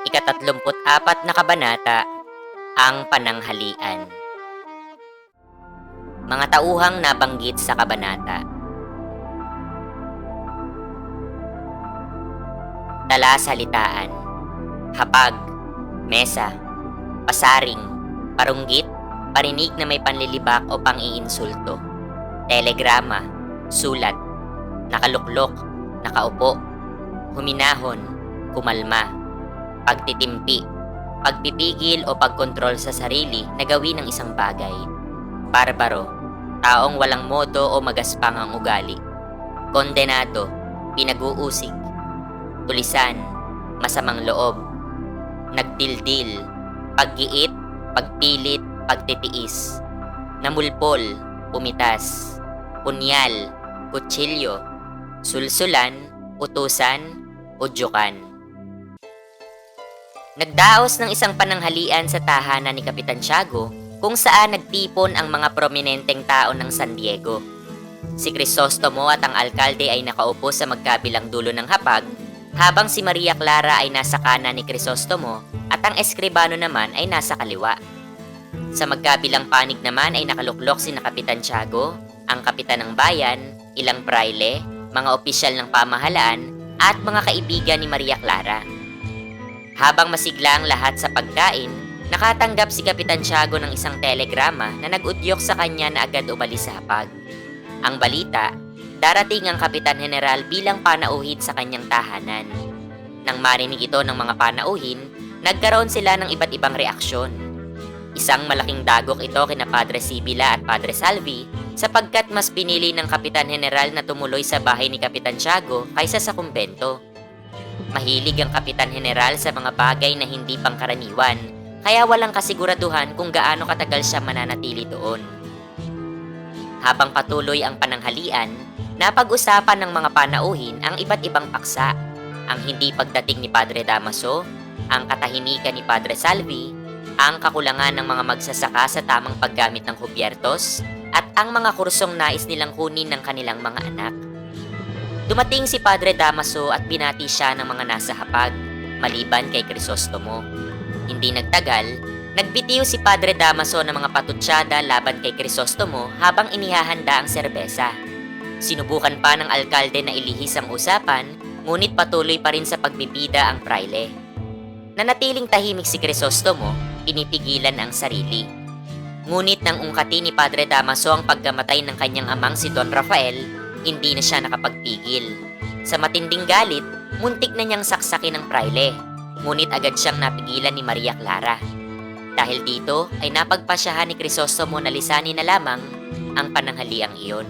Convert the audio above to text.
Ika-34 na kabanata, ang pananghalian. Mga tauhang nabanggit sa kabanata. Talasalitaan, hapag, mesa, pasaring, parunggit, parinig na may panlilibak o pang-iinsulto, telegrama, sulat, nakaluklok, nakaupo, huminahon, kumalma, pagtitimpi, pagpipigil o pagkontrol sa sarili na gawin ng isang bagay, barbaro, taong walang modo o magaspang ang ugali, kondenado, pinag-uusig, tulisan, masamang loob, nagdildil, paggiit, pagpilit, pagtitiis, namulpol, pumitas, punyal, kutsilyo, sulsulan, utusan, udyukan. Nagdaos ng isang pananghalian sa tahanan ni Kapitan Tiago kung saan nagtipon ang mga prominenteng tao ng San Diego. Si Crisostomo at ang alkalde ay nakaupo sa magkabilang dulo ng hapag, habang si Maria Clara ay nasa kanan ni Crisostomo at ang eskribano naman ay nasa kaliwa. Sa magkabilang panig naman ay nakaluklok si Kapitan Tiago, ang kapitan ng bayan, ilang praile, mga opisyal ng pamahalaan at mga kaibigan ni Maria Clara. Habang masigla ang lahat sa pagkain, nakatanggap si Kapitan Tiago ng isang telegrama na nag-udyok sa kanya na agad umalis sa hapag. Ang balita, darating ang Kapitan General bilang panauhin sa kanyang tahanan. Nang marinig ito ng mga panauhin, nagkaroon sila ng iba't ibang reaksyon. Isang malaking dagok ito kina Padre Sibila at Padre Salvi sapagkat mas pinili ng Kapitan General na tumuloy sa bahay ni Kapitan Tiago kaysa sa kumbento. Mahilig ang Kapitan General sa mga bagay na hindi pangkaraniwan, kaya walang kasiguraduhan kung gaano katagal siya mananatili doon. Habang patuloy ang pananghalian, napag-usapan ng mga panauhin ang iba't ibang paksa, ang hindi pagdating ni Padre Damaso, ang katahimikan ni Padre Salvi, ang kakulangan ng mga magsasaka sa tamang paggamit ng kubyertos, at ang mga kursong nais nilang kunin ng kanilang mga anak. Dumating si Padre Damaso at binati siya ng mga nasa hapag, maliban kay Crisostomo. Hindi nagtagal, nagbitiw si Padre Damaso ng mga patutsada laban kay Crisostomo habang inihahanda ang serbesa. Sinubukan pa ng alkalde na ilihis ang usapan, ngunit patuloy pa rin sa pagbibida ang praile. Nanatiling tahimik si Crisostomo, pinipigilan ang sarili. Ngunit nang ungkati ni Padre Damaso ang pagkamatay ng kanyang amang si Don Rafael, hindi na siya nakapagpigil. Sa matinding galit, muntik na niyang saksakin ng praile, ngunit agad siyang napigilan ni Maria Clara. Dahil dito ay napagpasyahan ni Crisostomo na lisanin na lamang ang pananghaliang iyon.